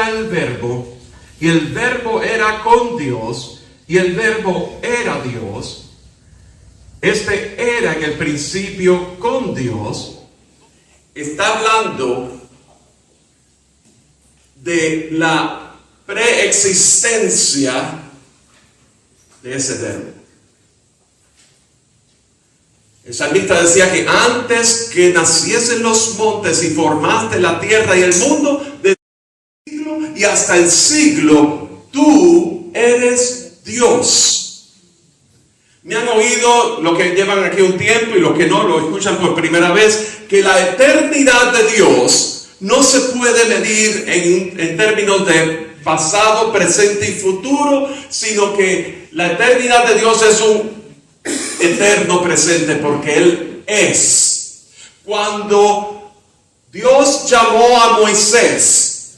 era el Verbo, y el Verbo era con Dios, y el Verbo era Dios. Este era en el principio con Dios. Está hablando de la preexistencia de ese Verbo. El salmista decía que antes que naciesen los montes y formaste la tierra y el mundo, desde el siglo y hasta el siglo, tú eres Dios. Me han oído los que llevan aquí un tiempo y los que no lo escuchan por primera vez, que la eternidad de Dios no se puede medir en términos de pasado, presente y futuro, sino que la eternidad de Dios es un eterno presente porque Él es. Cuando Dios llamó a Moisés,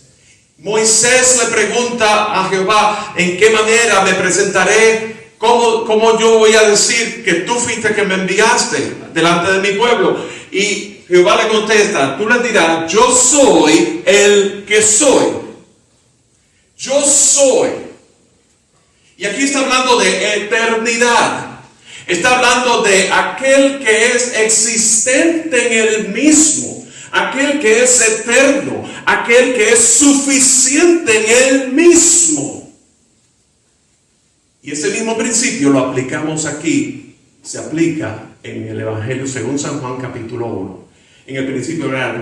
Moisés le pregunta a Jehová: ¿en qué manera me presentaré? ¿Cómo yo voy a decir que tú fuiste que me enviaste delante de mi pueblo? Y Jehová le contesta, tú le dirás: yo soy el que soy. Yo soy. Y aquí está hablando de eternidad. Está hablando de aquel que es existente en él mismo, aquel que es eterno, aquel que es suficiente en él mismo. Y ese mismo principio lo aplicamos aquí, se aplica en el Evangelio según San Juan capítulo 1. En el principio era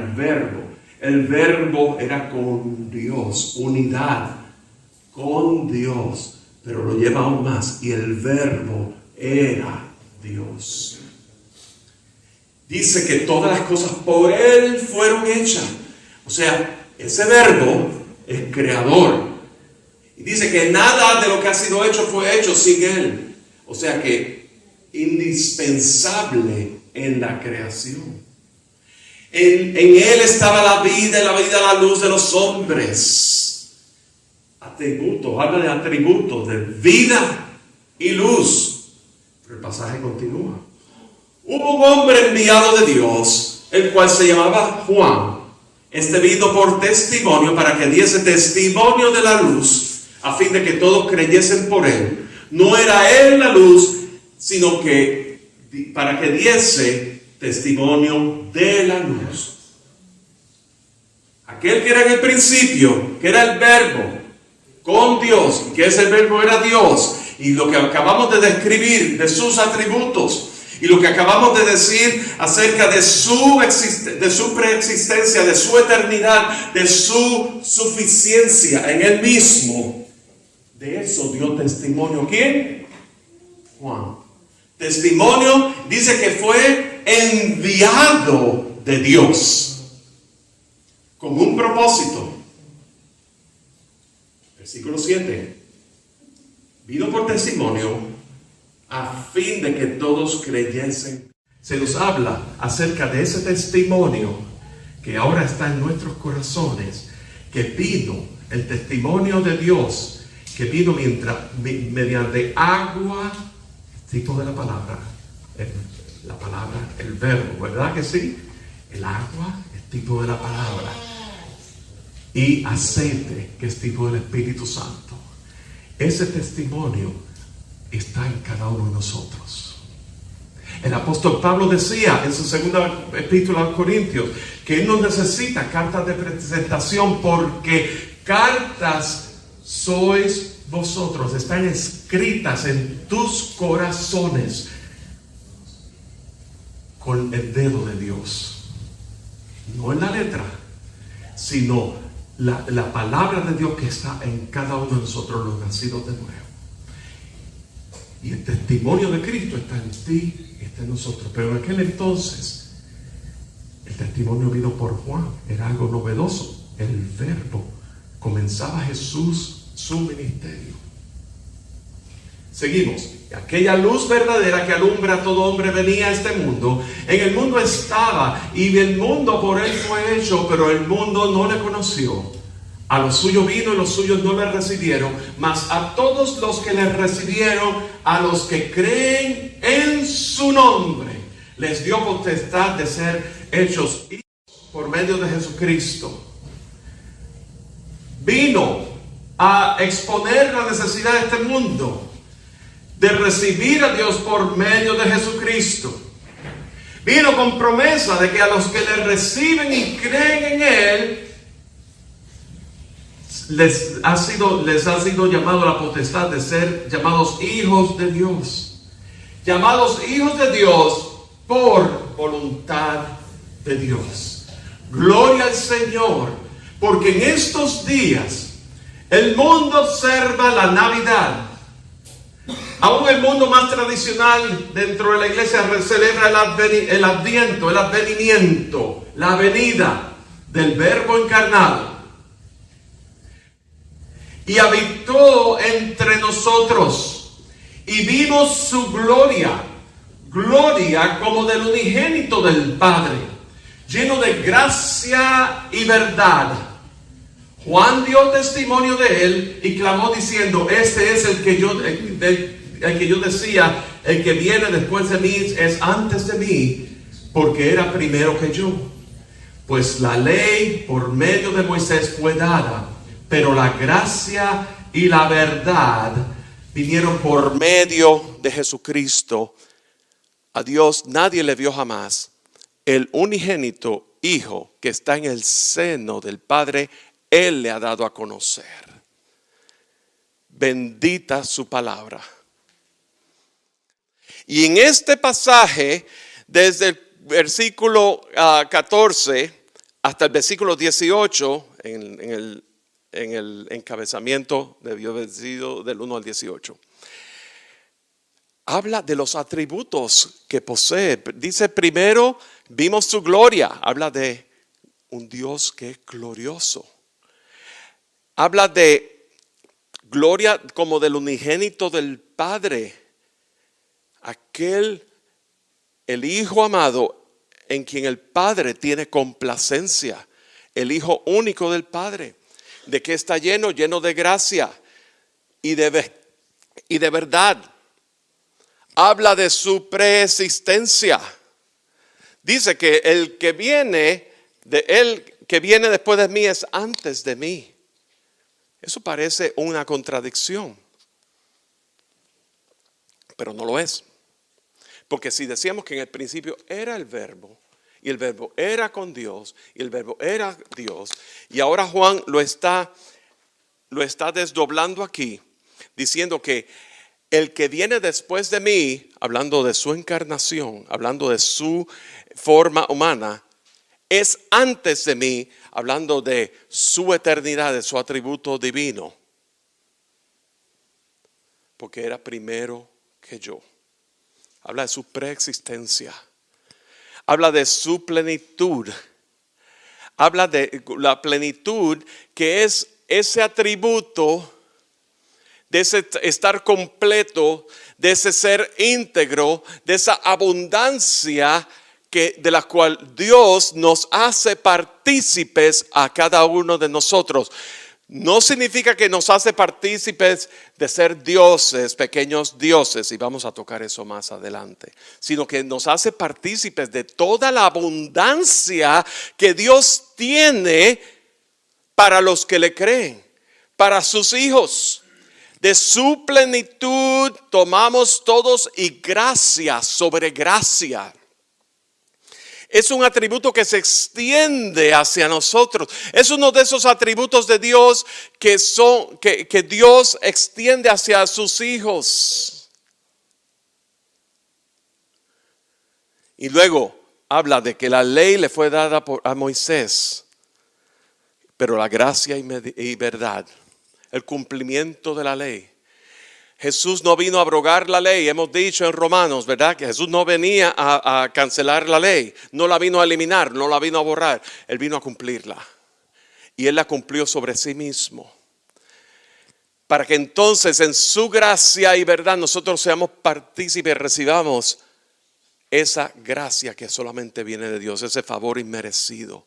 el Verbo era con Dios, unidad con Dios, pero lo lleva aún más, y el Verbo era Dios. Dice que todas las cosas por Él fueron hechas. O sea, ese Verbo es creador. Y dice que nada de lo que ha sido hecho fue hecho sin Él. O sea que indispensable en la creación. En Él estaba la vida, y la vida la luz de los hombres. Atributos, habla de atributos, de vida y luz. Pero el pasaje continúa. Hubo un hombre enviado de Dios, el cual se llamaba Juan. Este vino por testimonio, para que diese testimonio de la luz, a fin de que todos creyesen por él. No era él la luz, sino que para que diese testimonio de la luz. Aquel que era en el principio, que era el Verbo, con Dios, y que ese Verbo era Dios, y lo que acabamos de describir de sus atributos, y lo que acabamos de decir acerca de su preexistencia, de su eternidad, de su suficiencia en él mismo, de eso dio testimonio. ¿Quién? Juan. Testimonio, dice que fue enviado de Dios con un propósito. Versículo 7. Vino por testimonio a fin de que todos creyesen. Se nos habla acerca de ese testimonio que ahora está en nuestros corazones, que vino el testimonio de Dios, que vino mediante agua, tipo de la palabra, el Verbo, ¿verdad que sí? El agua es tipo de la palabra, y aceite, que es tipo del Espíritu Santo. Ese testimonio está en cada uno de nosotros. El apóstol Pablo decía en su segunda epístola a los Corintios que él no necesita cartas de presentación, porque cartas sois vosotros, están escritas en tus corazones con el dedo de Dios, no en la letra, sino la palabra de Dios que está en cada uno de nosotros, los nacidos de nuevo. Y el testimonio de Cristo está en ti, está en nosotros. Pero en aquel entonces el testimonio vino por Juan, era algo novedoso, el Verbo. Comenzaba Jesús su ministerio. Seguimos. Aquella luz verdadera que alumbra a todo hombre venía a este mundo. En el mundo estaba, y el mundo por él fue hecho, pero el mundo no le conoció. A los suyos vino y los suyos no le recibieron, mas a todos los que le recibieron, a los que creen en su nombre, les dio potestad de ser hechos hijos por medio de Jesucristo, vino a exponer la necesidad de este mundo de recibir a Dios por medio de Jesucristo. Vino con promesa de que a los que le reciben y creen en Él, les ha sido llamado la potestad de ser llamados hijos de Dios. Llamados hijos de Dios por voluntad de Dios. Gloria al Señor, porque en estos días el mundo observa la Navidad. Aún el mundo más tradicional dentro de la iglesia celebra el adviento, el advenimiento, la venida del Verbo encarnado. Y habitó entre nosotros y vimos su gloria, gloria como del unigénito del Padre, lleno de gracia y verdad. Juan dio testimonio de él y clamó diciendo: este es el que yo decía, el que viene después de mí es antes de mí, porque era primero que yo. Pues la ley por medio de Moisés fue dada, pero la gracia y la verdad vinieron por medio de Jesucristo. A Dios nadie le vio jamás. El unigénito Hijo que está en el seno del Padre, Él le ha dado a conocer. Bendita su palabra. Y en este pasaje, desde el versículo 14 hasta el versículo 18, en el encabezamiento debió haber sido del 1 al 18. Habla de los atributos que posee. Dice primero, vimos su gloria. Habla de un Dios que es glorioso. Habla de gloria como del unigénito del Padre. El Hijo amado en quien el Padre tiene complacencia. El Hijo único del Padre. ¿De qué está lleno? Lleno de gracia y de verdad. Habla de su preexistencia. Dice que el que viene después de mí es antes de mí. Eso parece una contradicción, pero no lo es. Porque si decíamos que en el principio era el Verbo, y el Verbo era con Dios, y el Verbo era Dios, y ahora Juan lo está desdoblando aquí, diciendo que el que viene después de mí, hablando de su encarnación, hablando de su forma humana, es antes de mí, hablando de su eternidad, de su atributo divino. Porque era primero que yo. Habla de su preexistencia. Habla de su plenitud. Habla de la plenitud que es ese atributo de ese estar completo, de ese ser íntegro, de esa abundancia de la cual Dios nos hace partícipes a cada uno de nosotros. No significa que nos hace partícipes de ser dioses, pequeños dioses, y vamos a tocar eso más adelante, sino que nos hace partícipes de toda la abundancia que Dios tiene para los que le creen, para sus hijos. De su plenitud tomamos todos y gracia sobre gracia. Es un atributo que se extiende hacia nosotros. Es uno de esos atributos de Dios que Dios extiende hacia sus hijos. Y luego habla de que la ley le fue dada a Moisés, pero la gracia y verdad, el cumplimiento de la ley. Jesús no vino a abrogar la ley, hemos dicho en Romanos, ¿verdad? Que Jesús no venía a cancelar la ley, no la vino a eliminar, no la vino a borrar, Él vino a cumplirla. Y Él la cumplió sobre sí mismo. Para que entonces en su gracia y verdad nosotros seamos partícipes, recibamos esa gracia que solamente viene de Dios, ese favor inmerecido.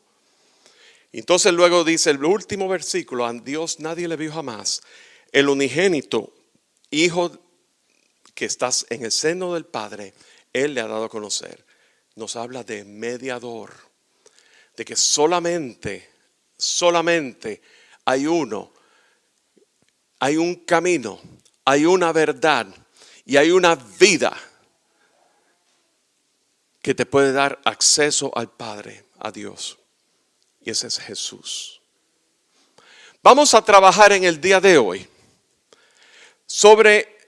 Entonces luego dice el último versículo: a Dios nadie le vio jamás. El unigénito Hijo que estás en el seno del Padre, Él le ha dado a conocer. Nos habla de mediador, de que solamente hay uno hay un camino, hay una verdad y hay una vida que te puede dar acceso al Padre, a Dios. Y ese es Jesús. Vamos a trabajar en el día de hoy sobre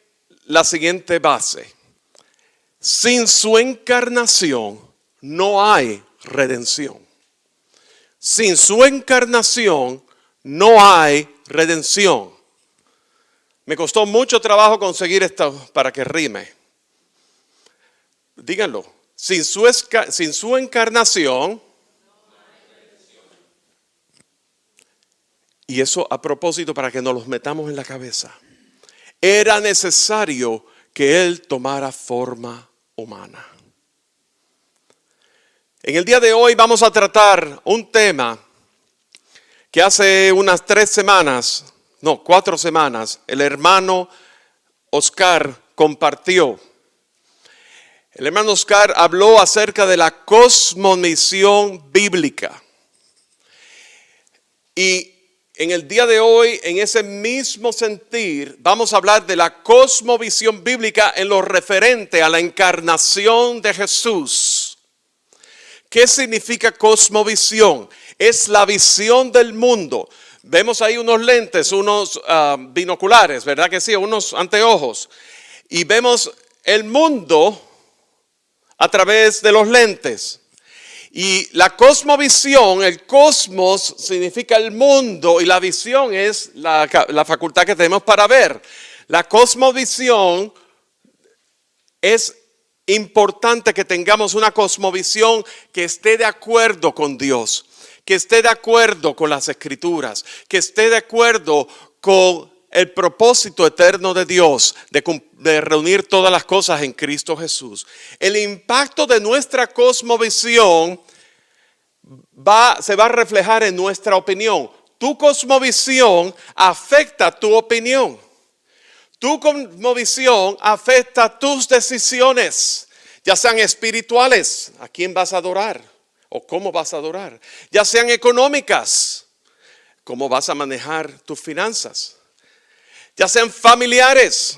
la siguiente base. Sin su encarnación no hay redención. Sin su encarnación no hay redención. Me costó mucho trabajo conseguir esto para que rime. Díganlo. Sin su encarnación. Y eso a propósito para que nos los metamos en la cabeza. Era necesario que Él tomara forma humana. En el día de hoy vamos a tratar un tema que hace unas 4 semanas, el hermano Oscar compartió. El hermano Oscar habló acerca de la cosmovisión bíblica. Y en el día de hoy, en ese mismo sentir, vamos a hablar de la cosmovisión bíblica en lo referente a la encarnación de Jesús. ¿Qué significa cosmovisión? Es la visión del mundo. Vemos ahí unos lentes, unos binoculares, ¿verdad que sí? Unos anteojos. Y vemos el mundo a través de los lentes. Y la cosmovisión, el cosmos significa el mundo y la visión es la facultad que tenemos para ver. La cosmovisión es importante que tengamos una cosmovisión que esté de acuerdo con Dios, que esté de acuerdo con las Escrituras, que esté de acuerdo con el propósito eterno de Dios de reunir todas las cosas en Cristo Jesús. El impacto de nuestra cosmovisión se va a reflejar en nuestra opinión. Tu cosmovisión afecta tu opinión. Tu cosmovisión afecta tus decisiones, ya sean espirituales, a quién vas a adorar o cómo vas a adorar, ya sean económicas, cómo vas a manejar tus finanzas, ya sean familiares,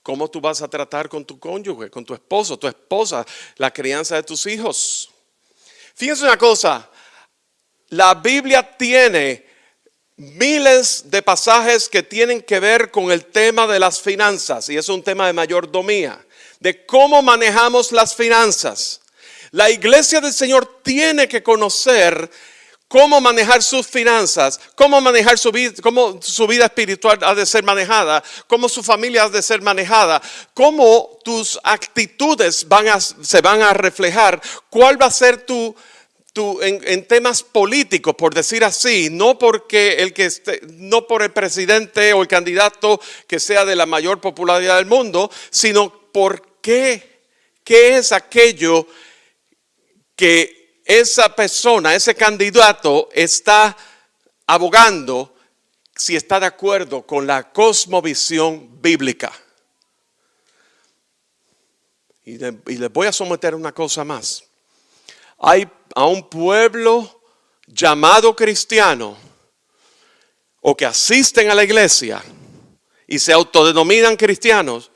cómo tú vas a tratar con tu cónyuge, con tu esposo, tu esposa, la crianza de tus hijos. Fíjense una cosa, la Biblia tiene miles de pasajes que tienen que ver con el tema de las finanzas y es un tema de mayordomía, de cómo manejamos las finanzas. La iglesia del Señor tiene que conocer cómo manejar sus finanzas, cómo manejar su vida, cómo su vida espiritual ha de ser manejada, cómo su familia ha de ser manejada, cómo tus actitudes se van a reflejar, cuál va a ser en temas políticos, por decir así, no por el presidente o el candidato que sea de la mayor popularidad del mundo, sino por qué es aquello que esa persona, ese candidato está abogando, si está de acuerdo con la cosmovisión bíblica. Y les voy a someter una cosa más. Hay a un pueblo llamado cristiano o que asisten a la iglesia y se autodenominan cristianos,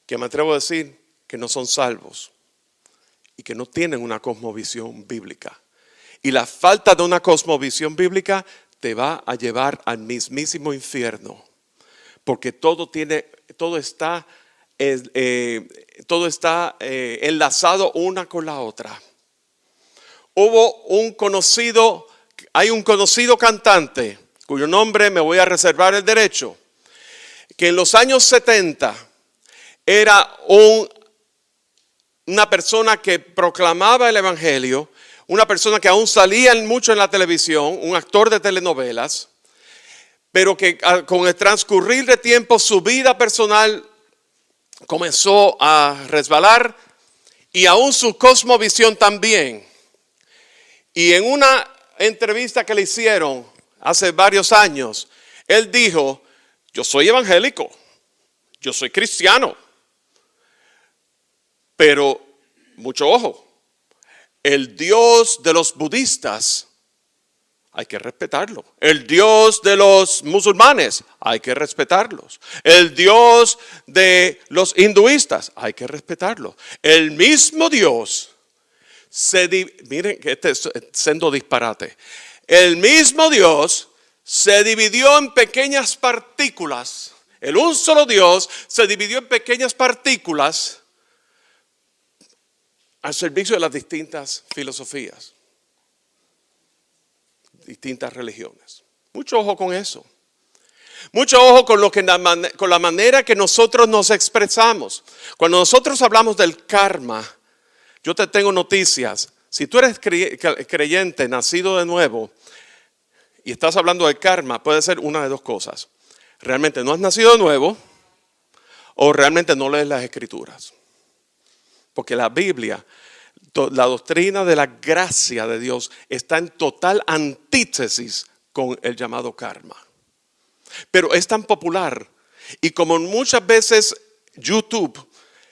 que me atrevo a decir que no son salvos y que no tienen una cosmovisión bíblica. Y la falta de una cosmovisión bíblica te va a llevar al mismísimo infierno, porque todo está enlazado una con la otra. Hay un conocido cantante, cuyo nombre me voy a reservar el derecho, que en los años 70 era una persona que proclamaba el evangelio, una persona que aún salía mucho en la televisión, un actor de telenovelas, pero que con el transcurrir de tiempo su vida personal comenzó a resbalar y aún su cosmovisión también. Y en una entrevista que le hicieron hace varios años, él dijo: yo soy evangélico, yo soy cristiano, pero mucho ojo, el Dios de los budistas hay que respetarlo. El Dios de los musulmanes, hay que respetarlos. El Dios de los hinduistas, hay que respetarlo. El mismo Dios, miren que este es siendo disparate. El mismo Dios se dividió en pequeñas partículas. El un solo Dios se dividió en pequeñas partículas al servicio de las distintas filosofías, distintas religiones. Mucho ojo con eso. Mucho ojo con con la manera que nosotros nos expresamos. Cuando nosotros hablamos del karma, yo te tengo noticias. Si tú eres creyente, nacido de nuevo, y estás hablando del karma, puede ser una de dos cosas. Realmente no has nacido de nuevo, o realmente no lees las escrituras. Porque la Biblia, la doctrina de la gracia de Dios está en total antítesis con el llamado karma. Pero es tan popular y como muchas veces YouTube,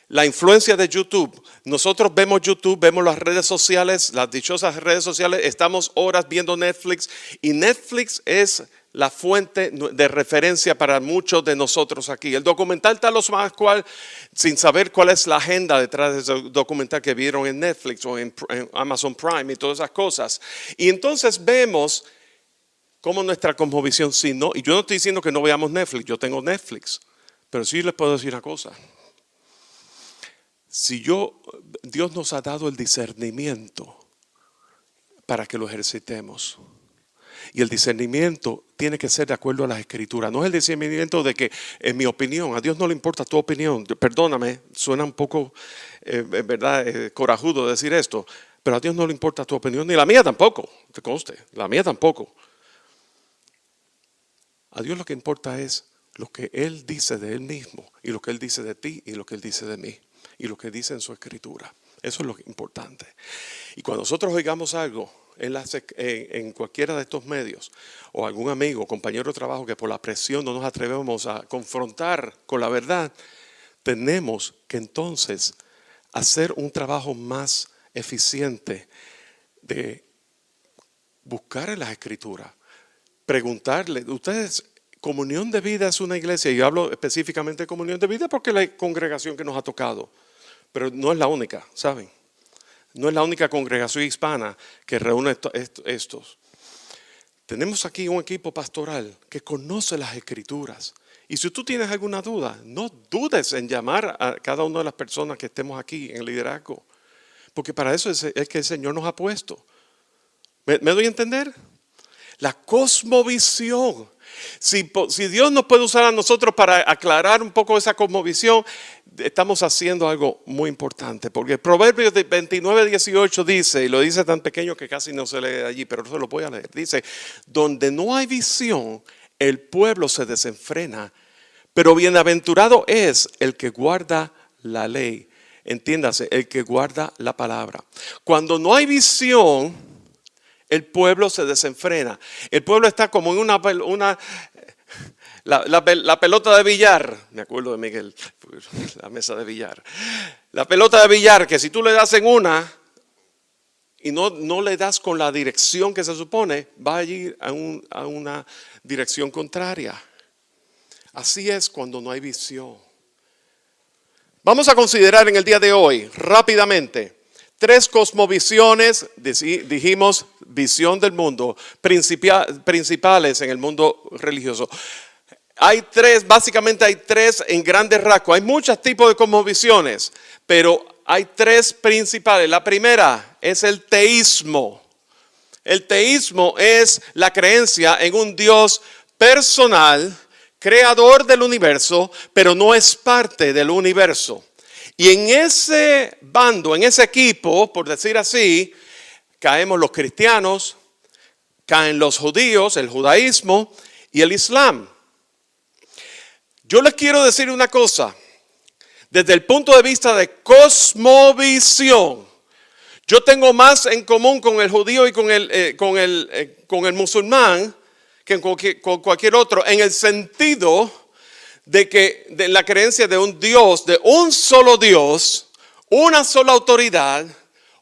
la influencia de YouTube, nosotros vemos YouTube, vemos las redes sociales, las dichosas redes sociales, estamos horas viendo Netflix y Netflix es la fuente de referencia para muchos de nosotros aquí. El documental tal los más cual, sin saber cuál es la agenda detrás de ese documental que vieron en Netflix o en Amazon Prime y todas esas cosas. Y entonces vemos cómo nuestra cosmovisión, sí, no, y yo no estoy diciendo que no veamos Netflix, yo tengo Netflix, pero sí les puedo decir una cosa. Dios nos ha dado el discernimiento para que lo ejercitemos. Y el discernimiento tiene que ser de acuerdo a las escrituras. No es el discernimiento de que, en mi opinión, a Dios no le importa tu opinión. Perdóname, suena un poco, ¿verdad? Corajudo decir esto. Pero a Dios no le importa tu opinión, ni la mía tampoco, te conste, la mía tampoco. A Dios lo que importa es lo que Él dice de Él mismo, y lo que Él dice de ti, y lo que Él dice de mí, y lo que dice en su escritura. Eso es lo importante. Y cuando nosotros oigamos algo en cualquiera de estos medios, o algún amigo, compañero de trabajo que por la presión no nos atrevemos a confrontar con la verdad, tenemos que entonces hacer un trabajo más eficiente de buscar en las escrituras, preguntarle. Ustedes, Comunión de Vida es una iglesia, y yo hablo específicamente de Comunión de Vida porque es la congregación que nos ha tocado, pero no es la única, ¿saben? No es la única congregación hispana que reúne estos. Tenemos aquí un equipo pastoral que conoce las escrituras. Y si tú tienes alguna duda, no dudes en llamar a cada una de las personas que estemos aquí en el liderazgo. Porque para eso es que el Señor nos ha puesto. ¿Me doy a entender? La cosmovisión. Si Dios nos puede usar a nosotros para aclarar un poco esa cosmovisión, estamos haciendo algo muy importante. Porque Proverbios 29:18 dice, y lo dice tan pequeño que casi no se lee allí, pero no se lo voy a leer. Dice, donde no hay visión, el pueblo se desenfrena, pero bienaventurado es el que guarda la ley. Entiéndase, el que guarda la palabra. Cuando no hay visión, el pueblo se desenfrena. El pueblo está como en la pelota de billar. Me acuerdo de Miguel, la mesa de billar. La pelota de billar que si tú le das en una y no le das con la dirección que se supone, va a ir a una dirección contraria. Así es cuando no hay visión. Vamos a considerar en el día de hoy, rápidamente, 3 cosmovisiones, dijimos, visión del mundo, principales en el mundo religioso. Básicamente hay 3 en grandes rasgos. Hay muchos tipos de cosmovisiones, pero hay 3 principales. La primera es el teísmo. El teísmo es la creencia en un Dios personal, creador del universo, pero no es parte del universo. Y en ese bando, en ese equipo, por decir así, caemos los cristianos, caen los judíos, el judaísmo y el islam. Yo les quiero decir una cosa, desde el punto de vista de cosmovisión, yo tengo más en común con el judío y con el musulmán que con cualquier otro, en el sentido de la creencia de un Dios, de un solo Dios, una sola autoridad,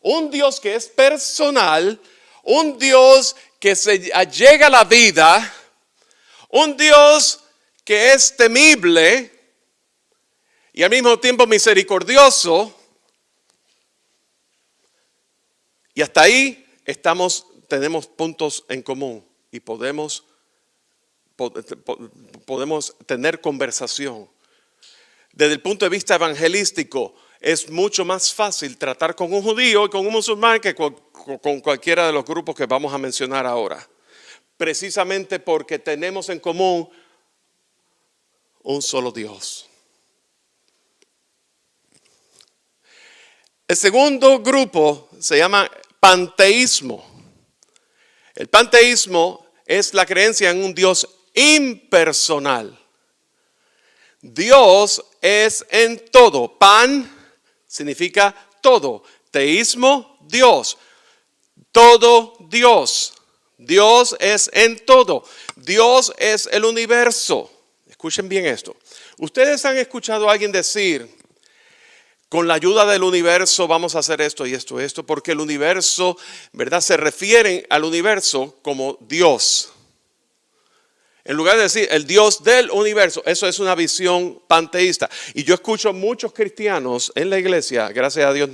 un Dios que es personal, un Dios que se allega a la vida, un Dios que es temible y al mismo tiempo misericordioso. Y hasta ahí tenemos puntos en común y podemos tener conversación. Desde el punto de vista evangelístico, es mucho más fácil tratar con un judío y con un musulmán que con cualquiera de los grupos que vamos a mencionar ahora. Precisamente porque tenemos en común un solo Dios. El segundo grupo se llama panteísmo. El panteísmo es la creencia en un Dios impersonal. Dios es en todo. Pan significa todo. Teísmo, Dios. Todo Dios. Dios es en todo. Dios es el universo. Escuchen bien esto. Ustedes han escuchado a alguien decir, con la ayuda del universo vamos a hacer esto y esto, porque el universo, ¿verdad? Se refieren al universo como Dios. En lugar de decir el Dios del universo, eso es una visión panteísta. Y yo escucho muchos cristianos en la iglesia, gracias a Dios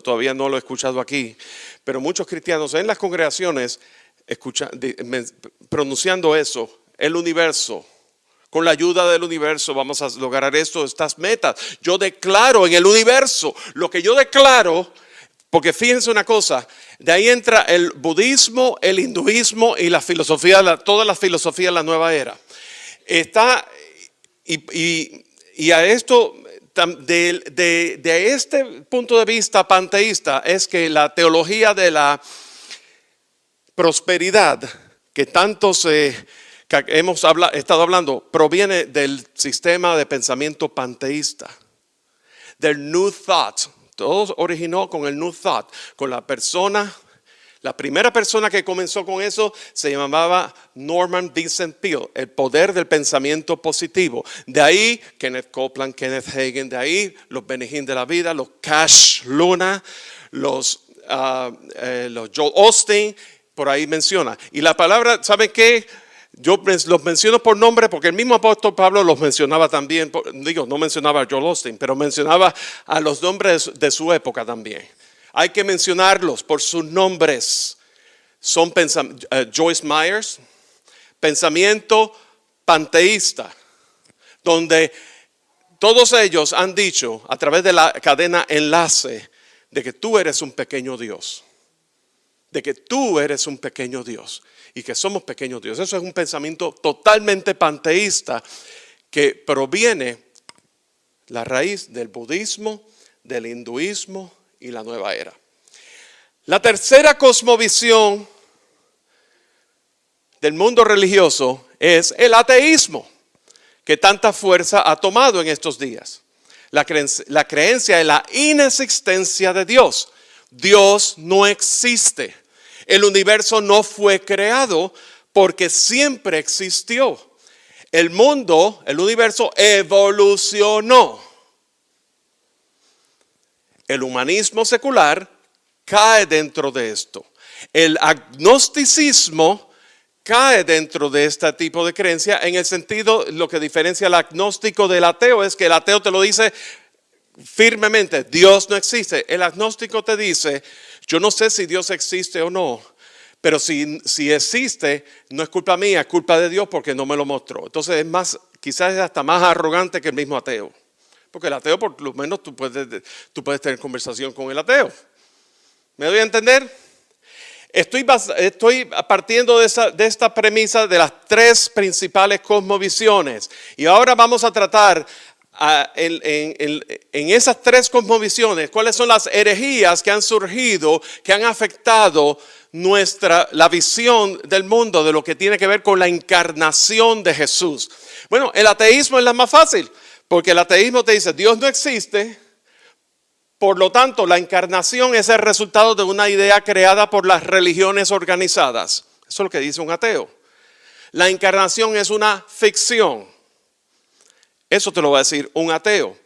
todavía no lo he escuchado aquí, pero muchos cristianos en las congregaciones pronunciando eso, el universo. Con la ayuda del universo vamos a lograr estas metas. Yo declaro en el universo lo que yo declaro, porque fíjense una cosa, de ahí entra el budismo, el hinduismo y la filosofía, toda la filosofía de la nueva era. Y a esto, de este punto de vista panteísta, es que la teología de la prosperidad, que tanto hemos estado hablando, proviene del sistema de pensamiento panteísta, del New Thought. Todo originó con el New Thought, con la primera persona que comenzó con eso se llamaba Norman Vincent Peale, el poder del pensamiento positivo. De ahí Kenneth Copeland, Kenneth Hagin, de ahí los Benny Hinn de la vida, los Cash Luna, los Joel Osteen, por ahí menciona. Y la palabra, ¿saben qué? Yo los menciono por nombre porque el mismo apóstol Pablo los mencionaba también. No mencionaba a Joel Osteen, pero mencionaba a los nombres de su época también. Hay que mencionarlos por sus nombres. Son Joyce Myers, pensamiento panteísta, donde todos ellos han dicho a través de la cadena enlace de que tú eres un pequeño Dios. De que tú eres un pequeño Dios. Y que somos pequeños dioses. Eso es un pensamiento totalmente panteísta que proviene la raíz del budismo, del hinduismo y la nueva era. La tercera cosmovisión del mundo religioso es el ateísmo, que tanta fuerza ha tomado en estos días. La creencia en la inexistencia de Dios. Dios no existe. El universo no fue creado porque siempre existió. El mundo, el universo evolucionó. El humanismo secular cae dentro de esto. El agnosticismo cae dentro de este tipo de creencia en el sentido, lo que diferencia al agnóstico del ateo es que el ateo te lo dice firmemente, Dios no existe. El agnóstico te dice, yo no sé si Dios existe o no, pero si existe, no es culpa mía, es culpa de Dios porque no me lo mostró. Entonces es más, quizás es hasta más arrogante que el mismo ateo. Porque el ateo, por lo menos, tú puedes tener conversación con el ateo. ¿Me doy a entender? Estoy partiendo de esta premisa de las tres principales cosmovisiones. Y ahora vamos a tratar en esas tres cosmovisiones cuáles son las herejías que han surgido, que han afectado la visión del mundo de lo que tiene que ver con la encarnación de Jesús. Bueno, el ateísmo es la más fácil, porque el ateísmo te dice Dios no existe, por lo tanto la encarnación es el resultado de una idea creada por las religiones organizadas. Eso es lo que dice un ateo. La encarnación es una ficción. Eso te lo va a decir un ateo.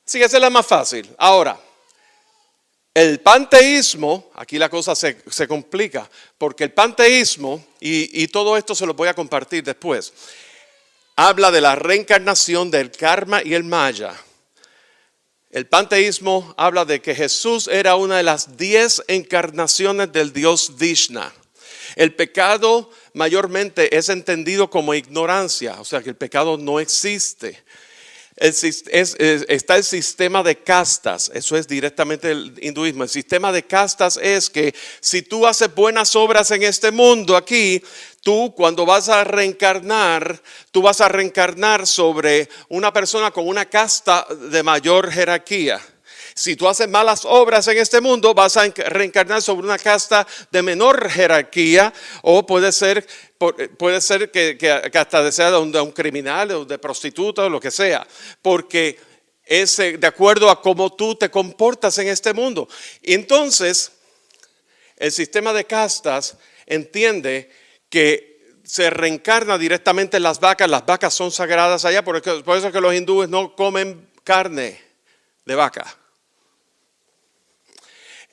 Sí, esa es la más fácil. Ahora, El panteísmo, aquí la cosa se complica, porque el panteísmo, y todo esto se lo voy a compartir después, habla de la reencarnación del karma y el maya. El panteísmo habla de que Jesús era una de las 10 encarnaciones del dios Vishnu. El pecado mayormente es entendido como ignorancia, o sea que el pecado no existe. Está el sistema de castas, eso es directamente el hinduismo. El sistema de castas es que si tú haces buenas obras en este mundo aquí, tú cuando vas a reencarnar, tú vas a reencarnar sobre una persona con una casta de mayor jerarquía. Si tú haces malas obras en este mundo, vas a reencarnar sobre una casta de menor jerarquía, o puede ser que hasta sea de un criminal o de prostituta o lo que sea, porque es de acuerdo a cómo tú te comportas en este mundo. Y entonces, el sistema de castas entiende que se reencarna directamente en las vacas son sagradas allá, por eso es que los hindúes no comen carne de vaca.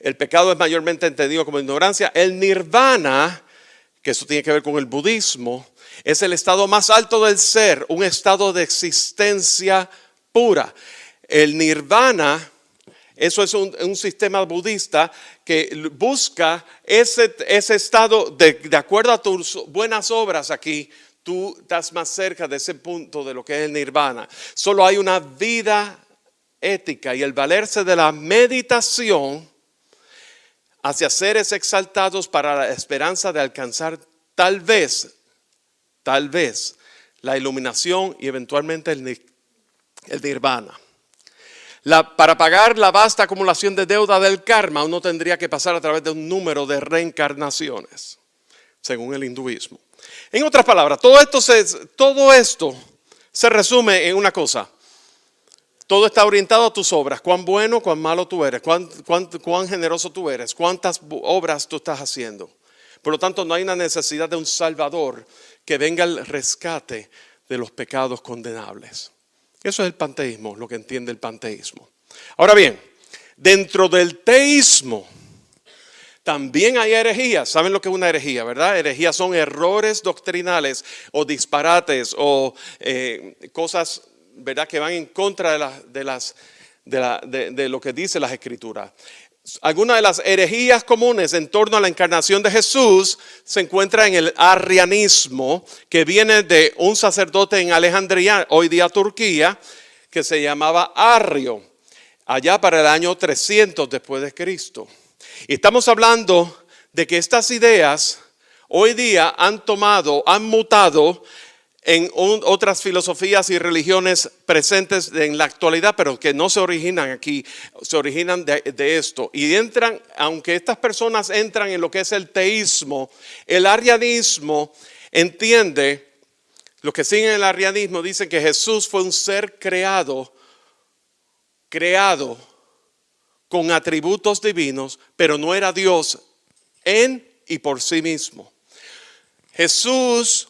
El pecado es mayormente entendido como ignorancia. El nirvana, que eso tiene que ver con el budismo, es el estado más alto del ser, un estado de existencia pura. El nirvana, eso es un sistema budista que busca ese estado de acuerdo a tus buenas obras aquí, tú estás más cerca de ese punto de lo que es el nirvana. Solo hay una vida ética y el valerse de la meditación hacia seres exaltados para la esperanza de alcanzar tal vez, la iluminación y eventualmente el nirvana. Para pagar la vasta acumulación de deuda del karma, uno tendría que pasar a través de un número de reencarnaciones, según el hinduismo. En otras palabras, todo esto se resume en una cosa. Todo está orientado a tus obras, cuán bueno, cuán malo tú eres, cuán generoso tú eres, cuántas obras tú estás haciendo. Por lo tanto, no hay una necesidad de un Salvador que venga al rescate de los pecados condenables. Eso es el panteísmo, lo que entiende el panteísmo. Ahora bien, dentro del teísmo también hay herejías. ¿Saben lo que es una herejía, verdad? Herejías son errores doctrinales o disparates o cosas, ¿verdad?, que van en contra de lo que dice las Escrituras. Algunas de las herejías comunes en torno a la encarnación de Jesús se encuentra en el arrianismo, que viene de un sacerdote en Alejandría, hoy día Turquía, que se llamaba Arrio, allá para el año 300 después de Cristo. Y estamos hablando de que estas ideas hoy día han mutado en otras filosofías y religiones presentes en la actualidad, pero que no se originan aquí, se originan de esto. Y aunque estas personas entran en lo que es el teísmo, el arrianismo entiende, los que siguen el arrianismo dicen que Jesús fue un ser creado con atributos divinos, pero no era Dios en y por sí mismo. Jesús,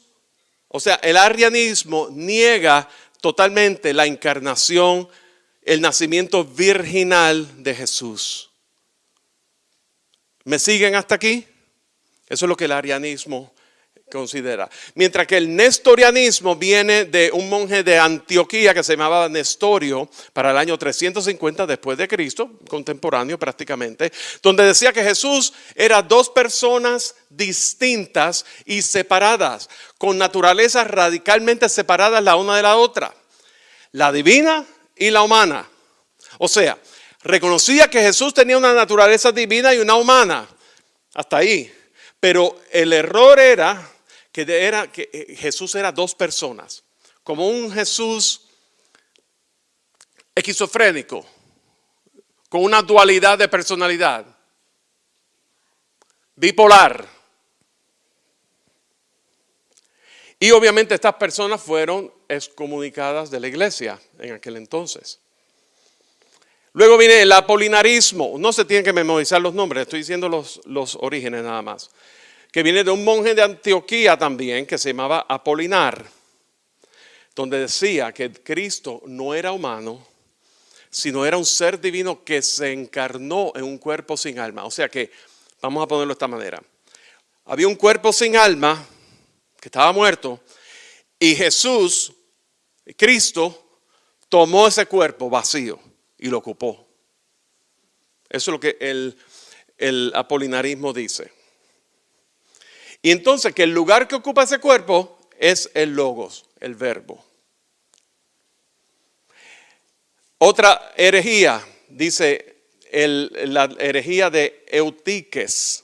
o sea, el arrianismo niega totalmente la encarnación, el nacimiento virginal de Jesús. ¿Me siguen hasta aquí? Eso es lo que el arrianismo considera. Mientras que el nestorianismo viene de un monje de Antioquía que se llamaba Nestorio para el año 350 después de Cristo, contemporáneo prácticamente, donde decía que Jesús era dos personas distintas y separadas, con naturalezas radicalmente separadas la una de la otra, la divina y la humana. O sea, reconocía que Jesús tenía una naturaleza divina y una humana, hasta ahí, pero el error era que Jesús era dos personas, como un Jesús esquizofrénico, con una dualidad de personalidad, bipolar. Y obviamente estas personas fueron excomunicadas de la iglesia en aquel entonces. Luego viene el apolinarismo. No se tienen que memorizar los nombres, estoy diciendo los orígenes nada más. Que viene de un monje de Antioquía también, que se llamaba Apolinar, donde decía que Cristo no era humano, sino era un ser divino que se encarnó en un cuerpo sin alma. O sea que, vamos a ponerlo de esta manera. Había un cuerpo sin alma que estaba muerto y Jesús, Cristo, tomó ese cuerpo vacío y lo ocupó. Eso es lo que el apolinarismo dice. Y entonces que el lugar que ocupa ese cuerpo es el logos, el verbo. Otra herejía, dice la herejía de Eutiques,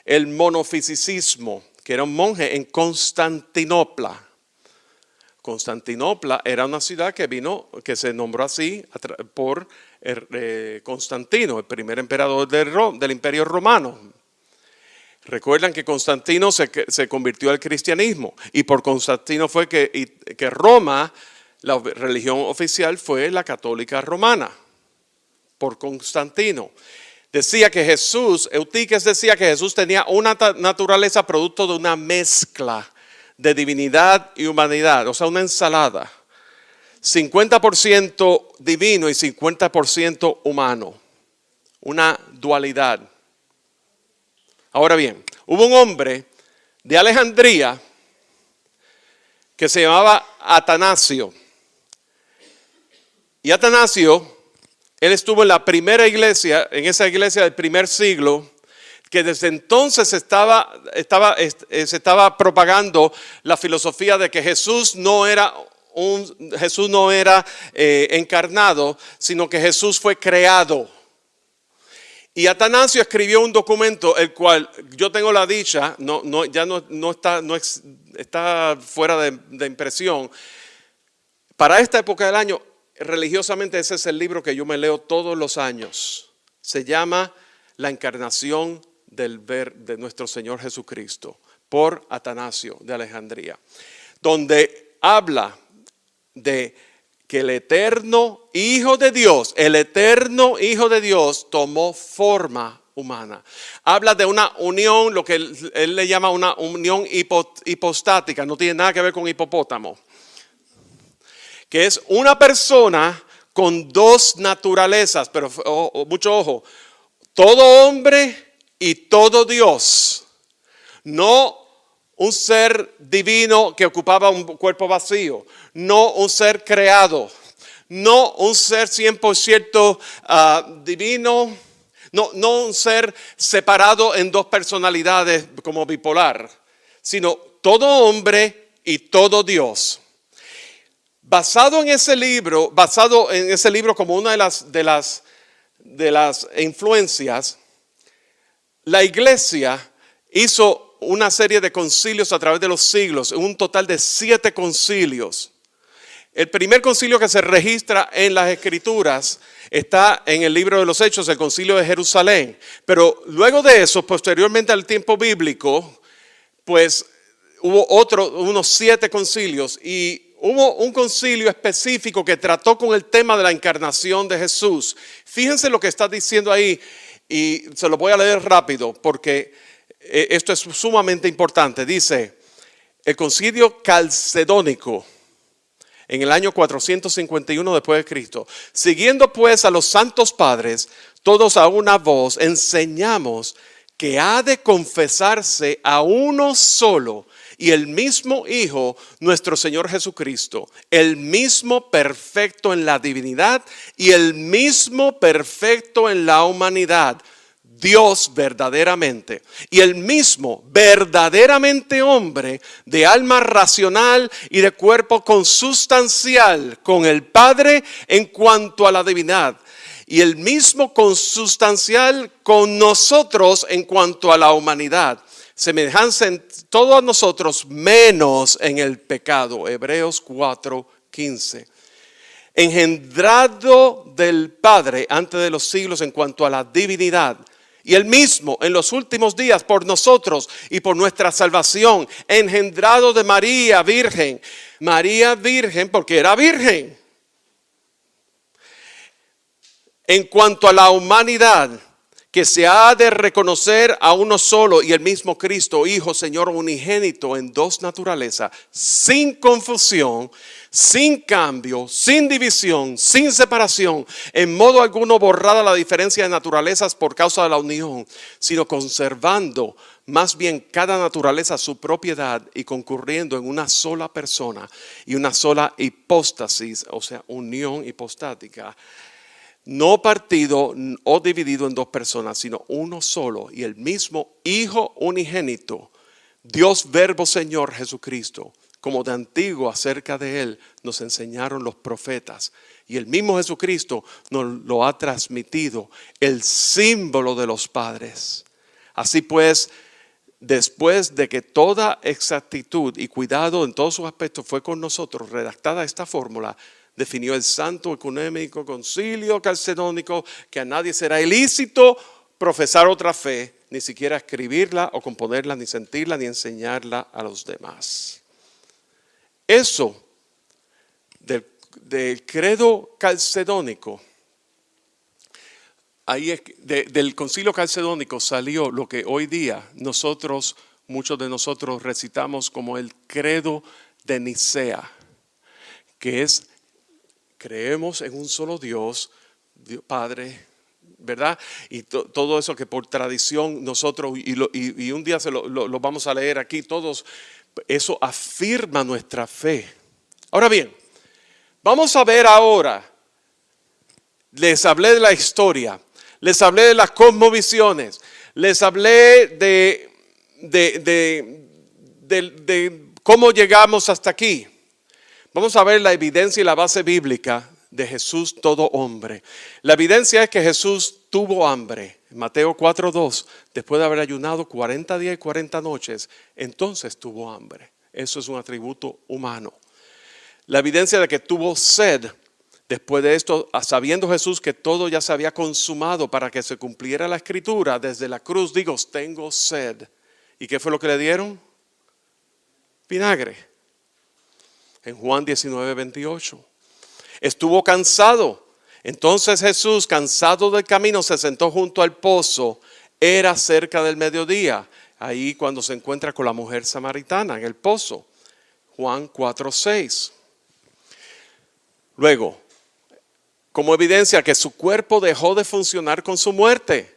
el monofisicismo, que era un monje en Constantinopla. Constantinopla era una ciudad que se nombró así por Constantino, el primer emperador del Imperio Romano. Recuerdan que Constantino se convirtió al cristianismo y por Constantino fue que Roma, la religión oficial fue la católica romana, por Constantino. Decía que Eutiques decía que Jesús tenía una naturaleza producto de una mezcla de divinidad y humanidad, o sea, una ensalada. 50% divino y 50% humano. Una dualidad. Ahora bien, hubo un hombre de Alejandría que se llamaba Atanasio. Y Atanasio, él estuvo en la primera iglesia, en esa iglesia del primer siglo, que desde entonces se estaba propagando la filosofía de que Jesús no era encarnado, sino que Jesús fue creado. Y Atanasio escribió un documento, el cual yo tengo la dicha, está fuera de impresión. Para esta época del año, religiosamente ese es el libro que yo me leo todos los años. Se llama La encarnación de nuestro Señor Jesucristo, por Atanasio de Alejandría, donde habla de que el eterno Hijo de Dios tomó forma humana. Habla de una unión, lo que él le llama una unión hipostática, no tiene nada que ver con hipopótamo, que es una persona con dos naturalezas, pero mucho ojo, todo hombre y todo Dios, no un ser divino que ocupaba un cuerpo vacío, no un ser creado, no un ser 100% divino, no un ser separado en dos personalidades como bipolar, sino todo hombre y todo Dios. Basado en ese libro como una de las influencias, la iglesia hizo una serie de concilios a través de los siglos, un total de 7 concilios. El primer concilio que se registra en las Escrituras está en el libro de los Hechos, el concilio de Jerusalén. Pero luego de eso, posteriormente al tiempo bíblico, pues hubo unos 7 concilios y hubo un concilio específico que trató con el tema de la encarnación de Jesús. Fíjense lo que está diciendo ahí y se lo voy a leer rápido porque esto es sumamente importante. Dice, el concilio calcedónico en el año 451 después de Cristo. Siguiendo pues a los santos padres, todos a una voz enseñamos que ha de confesarse a uno solo y el mismo Hijo, nuestro Señor Jesucristo, el mismo perfecto en la divinidad y el mismo perfecto en la humanidad, Dios verdaderamente, y el mismo verdaderamente hombre de alma racional y de cuerpo consustancial con el Padre en cuanto a la divinidad, y el mismo consustancial con nosotros en cuanto a la humanidad, semejanza en todo a nosotros menos en el pecado. Hebreos 4:15. Engendrado del Padre antes de los siglos en cuanto a la divinidad, y el mismo en los últimos días por nosotros y por nuestra salvación, engendrado de María virgen porque era virgen. En cuanto a la humanidad, que se ha de reconocer a uno solo y el mismo Cristo, Hijo, Señor unigénito en dos naturalezas, sin confusión, sin cambio, sin división, sin separación, en modo alguno borrada la diferencia de naturalezas por causa de la unión, sino conservando más bien cada naturaleza su propiedad y concurriendo en una sola persona y una sola hipóstasis, o sea, unión hipostática. No partido o dividido en dos personas, sino uno solo y el mismo Hijo unigénito, Dios Verbo Señor Jesucristo, como de antiguo acerca de Él nos enseñaron los profetas. Y el mismo Jesucristo nos lo ha transmitido, el símbolo de los padres. Así pues, después de que toda exactitud y cuidado en todos sus aspectos fue con nosotros, redactada esta fórmula, definió el Santo Ecuménico Concilio Calcedónico que a nadie será ilícito profesar otra fe, ni siquiera escribirla o componerla, ni sentirla, ni enseñarla a los demás. Eso del credo calcedónico, ahí es, del concilio calcedónico salió lo que hoy día muchos de nosotros recitamos como el credo de Nicea, que es: creemos en un solo Dios, Padre, ¿verdad? Y todo eso que por tradición nosotros, y un día lo vamos a leer aquí todos, eso afirma nuestra fe. Ahora bien, vamos a ver ahora, les hablé de la historia, les hablé de las cosmovisiones, les hablé de cómo llegamos hasta aquí. Vamos a ver la evidencia y la base bíblica de Jesús todo hombre. La evidencia es que Jesús tuvo hambre. En Mateo 4:2, después de haber ayunado 40 días y 40 noches, entonces tuvo hambre. Eso es un atributo humano. La evidencia de que tuvo sed, después de esto, sabiendo Jesús que todo ya se había consumado para que se cumpliera la escritura, desde la cruz digo, tengo sed. ¿Y qué fue lo que le dieron? Vinagre. En Juan 19:28. Estuvo cansado. Entonces Jesús, cansado del camino, se sentó junto al pozo. Era cerca del mediodía. Ahí cuando se encuentra con la mujer samaritana en el pozo. Juan 4:6. Luego, como evidencia que su cuerpo dejó de funcionar con su muerte.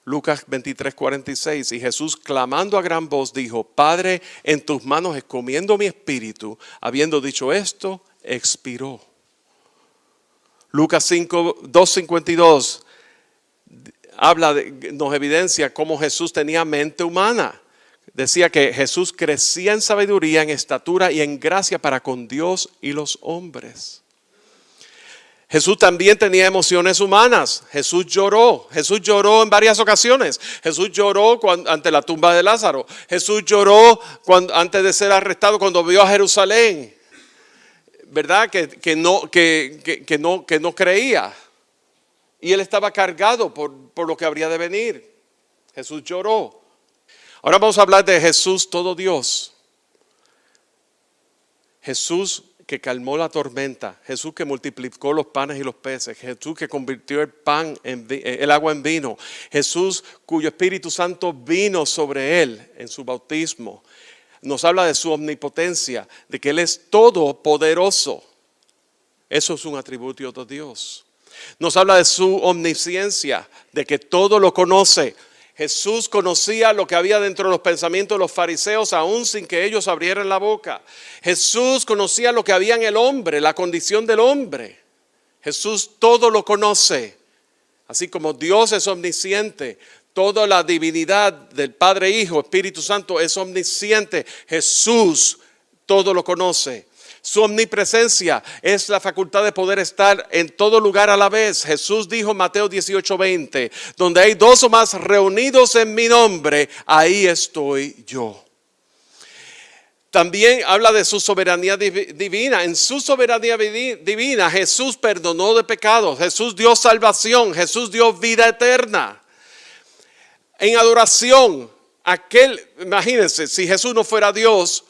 Lucas 23:46, y Jesús clamando a gran voz dijo: Padre, en tus manos encomiendo mi espíritu. Habiendo dicho esto, expiró. Lucas 2:52 nos evidencia cómo Jesús tenía mente humana. Decía que Jesús crecía en sabiduría, en estatura y en gracia para con Dios y los hombres. Jesús también tenía emociones humanas. Jesús lloró en varias ocasiones. Jesús lloró ante la tumba de Lázaro. Jesús lloró antes de ser arrestado cuando vio a Jerusalén. ¿Verdad? Que no creía. Y él estaba cargado por lo que habría de venir. Jesús lloró. Ahora vamos a hablar de Jesús todo Dios. Jesús que calmó la tormenta, Jesús que multiplicó los panes y los peces, Jesús que convirtió el agua en vino, Jesús cuyo Espíritu Santo vino sobre él en su bautismo. Nos habla de su omnipotencia, de que Él es todopoderoso. Eso es un atributo de Dios. Nos habla de su omnisciencia, de que todo lo conoce. Jesús conocía lo que había dentro de los pensamientos de los fariseos aún sin que ellos abrieran la boca. Jesús conocía lo que había en el hombre, la condición del hombre. Jesús todo lo conoce. Así como Dios es omnisciente, toda la divinidad del Padre, Hijo, Espíritu Santo es omnisciente. Jesús todo lo conoce. Su omnipresencia es la facultad de poder estar en todo lugar a la vez. Jesús dijo en Mateo 18:20, donde hay dos o más reunidos en mi nombre, ahí estoy yo. También habla de su soberanía divina. En su soberanía divina Jesús perdonó de pecados, Jesús dio salvación, Jesús dio vida eterna. En adoración, imagínense, si Jesús no fuera Dios,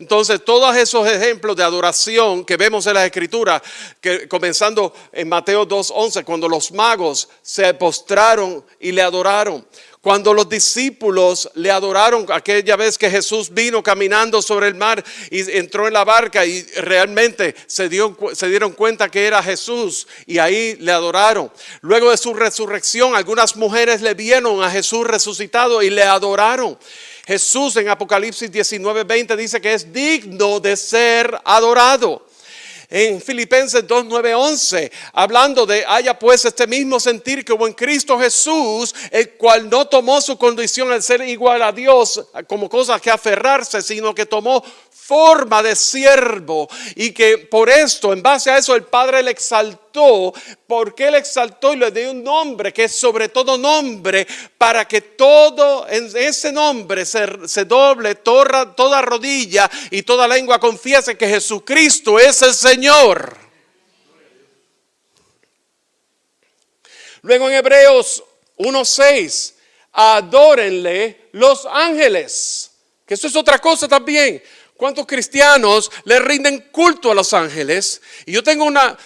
Entonces, todos esos ejemplos de adoración que vemos en la Escritura, que comenzando en Mateo 2:11, cuando los magos se postraron y le adoraron, cuando los discípulos le adoraron aquella vez que Jesús vino caminando sobre el mar y entró en la barca y realmente se dieron cuenta que era Jesús y ahí le adoraron. Luego de su resurrección, algunas mujeres le vieron a Jesús resucitado y le adoraron. Jesús en Apocalipsis 19:20 dice que es digno de ser adorado. En Filipenses 2:9-11, hablando de haya pues este mismo sentir que hubo en Cristo Jesús, el cual no tomó su condición al ser igual a Dios como cosa que aferrarse, sino que tomó forma de siervo, y que por esto, en base a eso, el Padre le exaltó. Porque le exaltó y le dio un nombre que es sobre todo nombre, para que todo en ese nombre se doble toda rodilla y toda lengua confiese que Jesucristo es el Señor. Luego en Hebreos 1:6, adórenle los ángeles, que eso es otra cosa también. ¿Cuántos cristianos le rinden culto a los ángeles? Y yo tengo una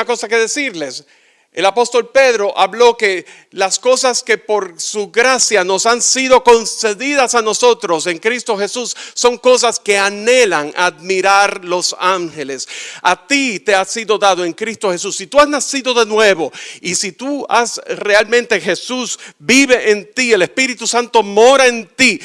cosa que decirles. El apóstol Pedro habló que las cosas que por su gracia nos han sido concedidas a nosotros en Cristo Jesús son cosas que anhelan admirar los ángeles. A ti te ha sido dado en Cristo Jesús. Si tú has nacido de nuevo y si tú has realmente, Jesús vive en ti, el Espíritu Santo mora en ti,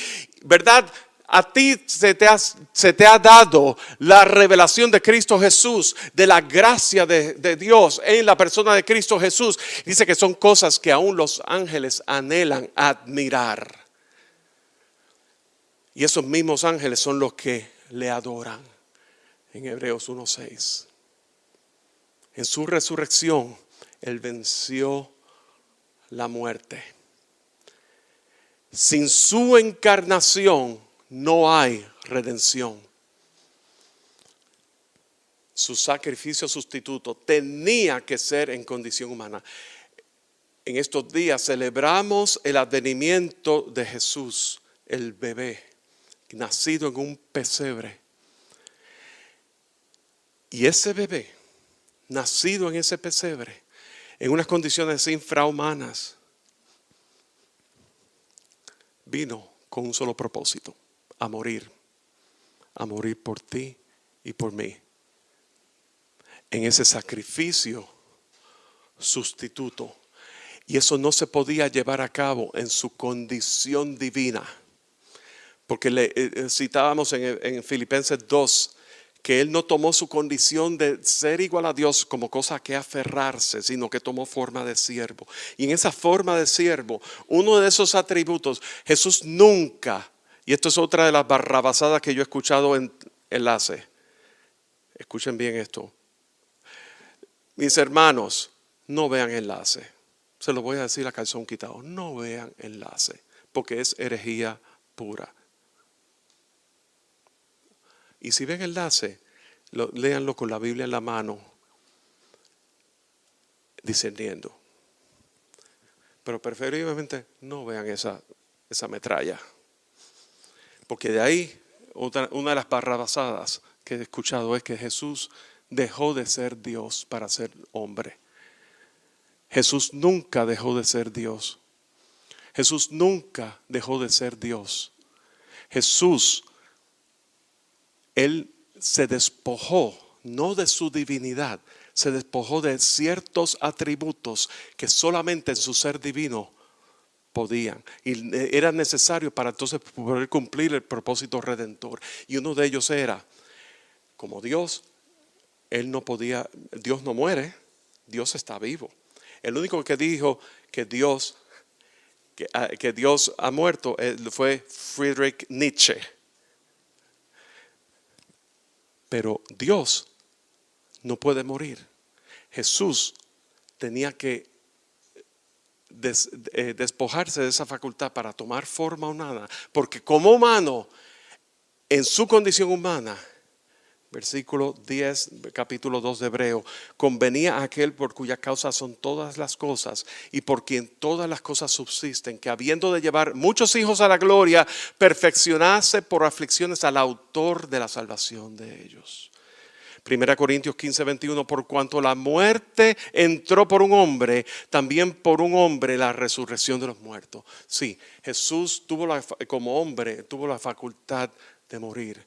¿verdad? A ti se te ha dado la revelación de Cristo Jesús, de la gracia de Dios en la persona de Cristo Jesús. Dice que son cosas que aún los ángeles anhelan admirar. Y esos mismos ángeles son los que le adoran en Hebreos 1:6. En su resurrección, Él venció la muerte. Sin su encarnación no hay redención. Su sacrificio sustituto tenía que ser en condición humana. En estos días celebramos el advenimiento de Jesús, el bebé, nacido en un pesebre. Y ese bebé, nacido en ese pesebre, en unas condiciones infrahumanas, vino con un solo propósito: a morir por ti y por mí. En ese sacrificio sustituto. Y eso no se podía llevar a cabo en su condición divina. Porque citábamos en Filipenses 2 que Él no tomó su condición de ser igual a Dios como cosa que aferrarse, sino que tomó forma de siervo. Y en esa forma de siervo, uno de esos atributos, Jesús nunca, y esto es otra de las barrabasadas que yo he escuchado en enlace. Escuchen bien esto. Mis hermanos, no vean enlace. Se lo voy a decir a calzón quitado. No vean enlace, porque es herejía pura. Y si ven enlace, léanlo con la Biblia en la mano, discerniendo. Pero preferiblemente no vean esa metralla. Porque de ahí, una de las barrabasadas que he escuchado es que Jesús dejó de ser Dios para ser hombre. Jesús nunca dejó de ser Dios. Jesús nunca dejó de ser Dios. Jesús, Él se despojó, no de su divinidad, se despojó de ciertos atributos que solamente en su ser divino podían. Y era necesario para entonces poder cumplir el propósito redentor. Y uno de ellos era, como Dios, Él no podía, Dios no muere, Dios está vivo. El único que dijo que Dios ha muerto fue Friedrich Nietzsche. Pero Dios no puede morir. Jesús tenía que despojarse de esa facultad para tomar forma humana, porque como humano, en su condición humana, Versículo 10, capítulo 2 de Hebreo. Convenía a aquel por cuya causa son todas las cosas y por quien todas las cosas subsisten, que habiendo de llevar muchos hijos a la gloria, perfeccionase por aflicciones al autor de la salvación de ellos. 1 Corintios 15, 21, por cuanto la muerte entró por un hombre, también por un hombre la resurrección de los muertos. Sí, Jesús como hombre tuvo la facultad de morir,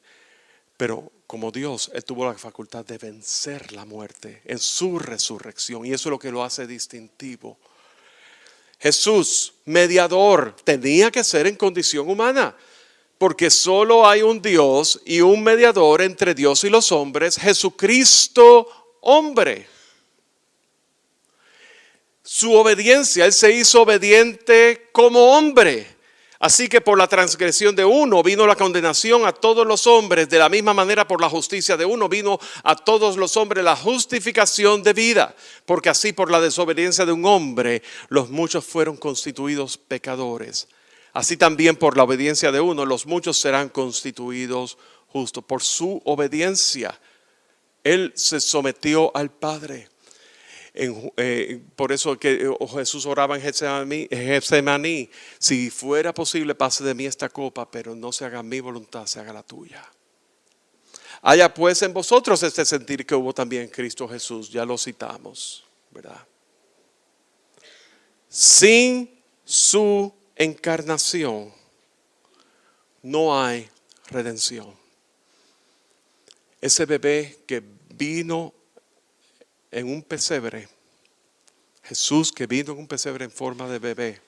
pero como Dios, Él tuvo la facultad de vencer la muerte en su resurrección. Y eso es lo que lo hace distintivo. Jesús, mediador, tenía que ser en condición humana. Porque solo hay un Dios y un mediador entre Dios y los hombres, Jesucristo hombre. Su obediencia, Él se hizo obediente como hombre. Así que por la transgresión de uno vino la condenación a todos los hombres. De la misma manera por la justicia de uno vino a todos los hombres la justificación de vida. Porque así por la desobediencia de un hombre los muchos fueron constituidos pecadores. Así también por la obediencia de uno los muchos serán constituidos justos. Por su obediencia Él se sometió al Padre. Por eso que Jesús oraba en Getsemaní, si fuera posible pase de mí esta copa, pero no se haga mi voluntad, se haga la tuya. Haya pues en vosotros este sentir que hubo también en Cristo Jesús, ya lo citamos, ¿verdad? Sin su encarnación no hay redención. Ese bebé que vino en un pesebre, Jesús que vino en un pesebre en forma de bebé,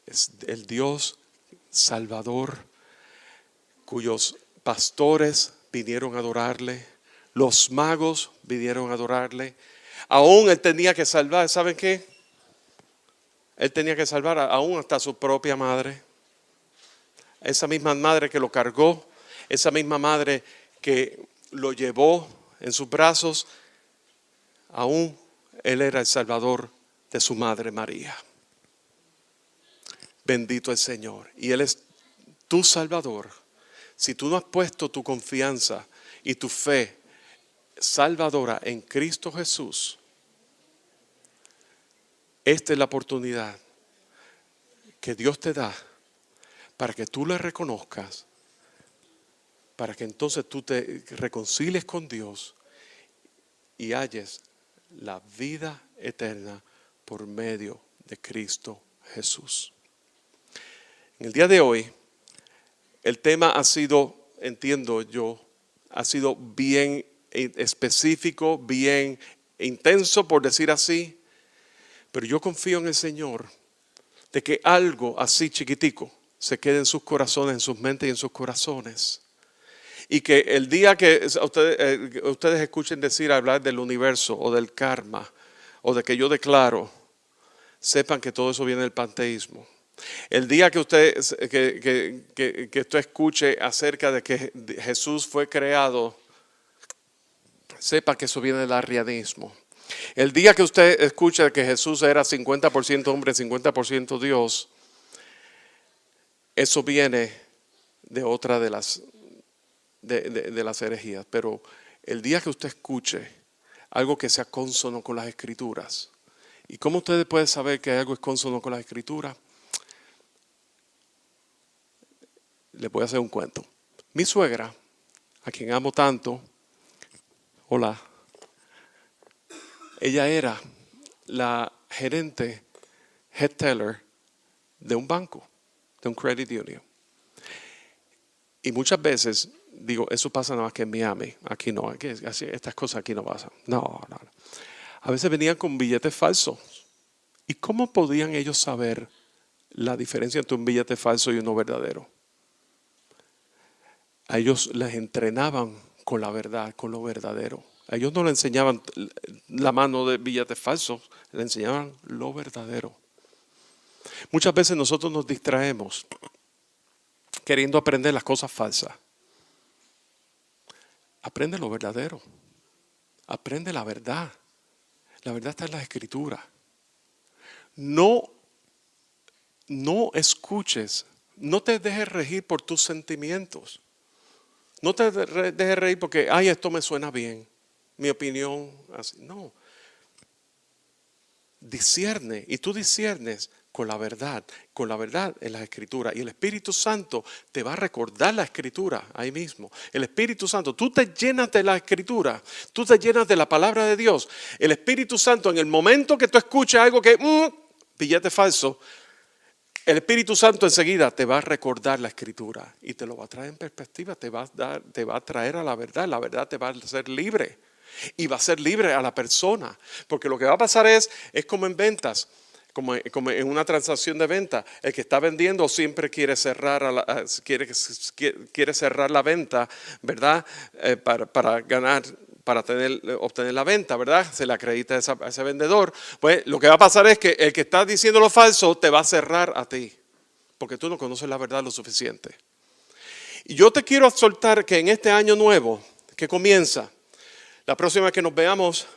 es el Dios Salvador, cuyos pastores vinieron a adorarle, los magos vinieron a adorarle. Aún Él tenía que salvar, ¿saben qué? Él tenía que salvar aún hasta su propia madre. Esa misma madre que lo cargó, esa misma madre que lo llevó en sus brazos, aún Él era el Salvador de su madre María. Bendito el Señor. Y Él es tu Salvador. Si tú no has puesto tu confianza y tu fe salvadora en Cristo Jesús, esta es la oportunidad que Dios te da para que tú le reconozcas, para que entonces tú te reconcilies con Dios y halles la vida eterna por medio de Cristo Jesús. En el día de hoy, el tema ha sido, entiendo yo, ha sido bien específico, bien intenso, por decir así, pero yo confío en el Señor de que algo así chiquitico se quede en sus corazones, en sus mentes y en sus corazones. Y que el día que ustedes escuchen hablar del universo o del karma o de que yo declaro, sepan que todo eso viene del panteísmo. El día que usted escuche acerca de que Jesús fue creado, sepa que eso viene del arrianismo. El día que usted escuche que Jesús era 50% hombre, 50% Dios, eso viene de otra de las herejías. Pero el día que usted escuche algo que sea cónsono con las Escrituras, ¿y cómo ustedes pueden saber que algo es cónsono con las Escrituras? Les voy a hacer un cuento. Mi suegra, a quien amo tanto, hola, ella era la gerente, head teller de un banco, de un credit union. Y muchas veces, digo, eso pasa nada más que en Miami, aquí no, estas cosas aquí no pasan. No. A veces venían con billetes falsos. ¿Y cómo podían ellos saber la diferencia entre un billete falso y uno verdadero? A ellos les entrenaban con la verdad, con lo verdadero. A ellos no le enseñaban la mano de billetes falsos, le enseñaban lo verdadero. Muchas veces nosotros nos distraemos queriendo aprender las cosas falsas. Aprende lo verdadero. Aprende la verdad. La verdad está en las Escrituras. No escuches, no te dejes regir por tus sentimientos. No te dejes reír porque, ay, esto me suena bien. Mi opinión, así. No. Discierne, y tú disciernes con la verdad en las Escrituras. Y el Espíritu Santo te va a recordar la Escritura ahí mismo. El Espíritu Santo, tú te llenas de la Escritura, tú te llenas de la palabra de Dios. El Espíritu Santo, en el momento que tú escuchas algo que, billete falso, el Espíritu Santo enseguida te va a recordar la Escritura y te lo va a traer en perspectiva, te va a traer a la verdad te va a hacer libre. Y va a ser libre a la persona, porque lo que va a pasar es como en ventas, como en una transacción de venta. El que está vendiendo siempre quiere cerrar quiere cerrar la venta, ¿verdad? Para ganar, para obtener la venta, ¿verdad? Se le acredita a ese vendedor. Pues lo que va a pasar es que el que está diciendo lo falso te va a cerrar a ti, porque tú no conoces la verdad lo suficiente. Y yo te quiero exhortar que en este año nuevo que comienza, la próxima vez que nos veamos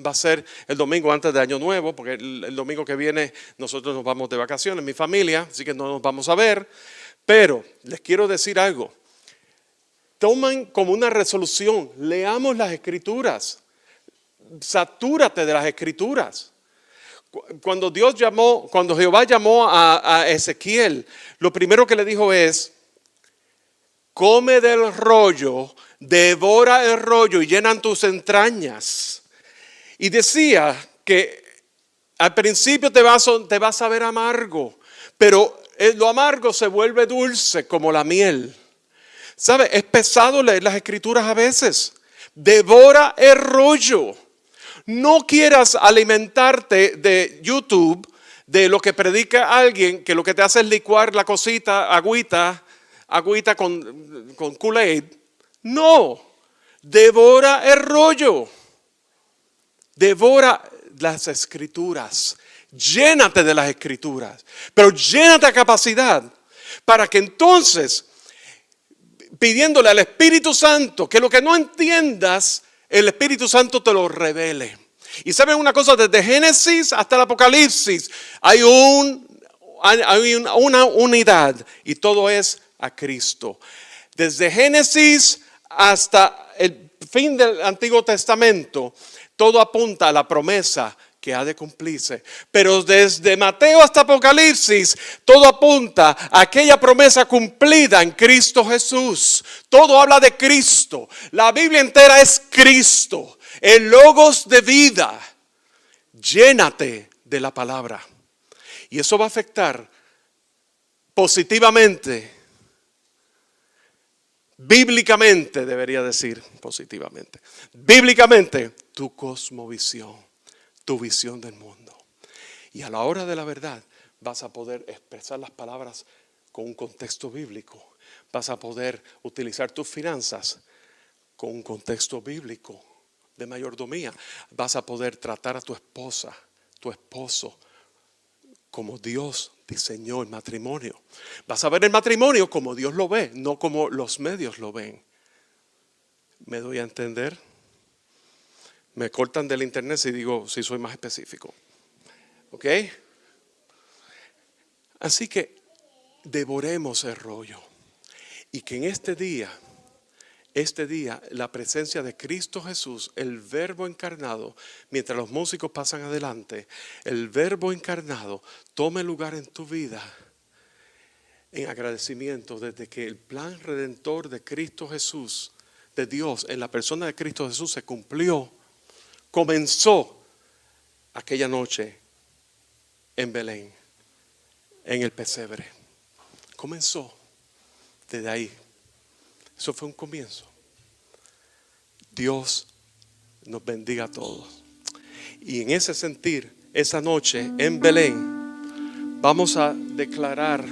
va a ser el domingo antes de Año Nuevo, porque el domingo que viene nosotros nos vamos de vacaciones, mi familia, así que no nos vamos a ver. Pero les quiero decir algo. Tomen como una resolución, leamos las Escrituras, satúrate de las Escrituras. Cuando Jehová llamó a Ezequiel, lo primero que le dijo es, come del rollo, devora el rollo y llenan tus entrañas. Y decía que al principio te va a saber amargo, pero lo amargo se vuelve dulce como la miel. ¿Sabe? Es pesado leer las Escrituras a veces. Devora el rollo. No quieras alimentarte de YouTube, de lo que predica alguien, que lo que te hace es licuar la cosita, agüita con Kool-Aid. No, devora el rollo, devora las Escrituras, llénate de las Escrituras, pero llénate a capacidad para que entonces, pidiéndole al Espíritu Santo que lo que no entiendas, el Espíritu Santo te lo revele. Y saben una cosa, desde Génesis hasta el Apocalipsis hay una unidad y todo es a Cristo. Desde Génesis hasta el fin del Antiguo Testamento, todo apunta a la promesa que ha de cumplirse. Pero desde Mateo hasta Apocalipsis, todo apunta a aquella promesa cumplida en Cristo Jesús. Todo habla de Cristo. La Biblia entera es Cristo, el logos de vida. Llénate de la palabra. Y eso va a afectar positivamente, bíblicamente, debería decir positivamente, bíblicamente, tu cosmovisión, tu visión del mundo. Y a la hora de la verdad vas a poder expresar las palabras con un contexto bíblico. Vas a poder utilizar tus finanzas con un contexto bíblico de mayordomía. Vas a poder tratar a tu esposa, tu esposo, como Dios diseñó el matrimonio. Vas a ver el matrimonio como Dios lo ve, no como los medios lo ven. ¿Me doy a entender? Me cortan del internet si soy más específico. ¿Ok? Así que devoremos el rollo. Y que en este día, la presencia de Cristo Jesús, el Verbo encarnado, mientras los músicos pasan adelante, el Verbo encarnado tome lugar en tu vida en agradecimiento desde que el plan redentor de Cristo Jesús, de Dios, en la persona de Cristo Jesús se cumplió. Comenzó aquella noche en Belén, en el pesebre. Comenzó desde ahí. Eso fue un comienzo. Dios nos bendiga a todos. Y en ese sentir, esa noche en Belén, vamos a declarar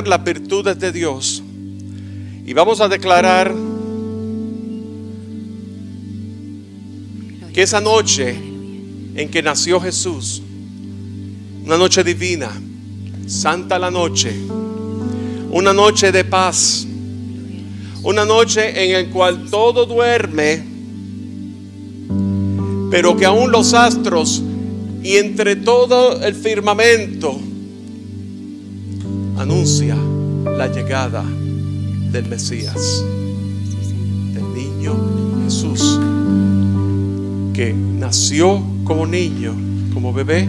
las virtudes de Dios. Y vamos a declarar que esa noche en que nació Jesús, una noche divina, santa la noche, una noche de paz, una noche en la cual todo duerme, pero que aún los astros y entre todo el firmamento anuncia la llegada del Mesías, del niño Jesús, que nació como niño, como bebé,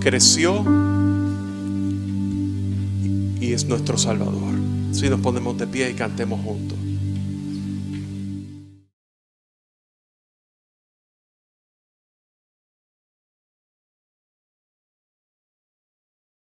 creció y es nuestro Salvador. Si nos ponemos de pie y cantemos juntos.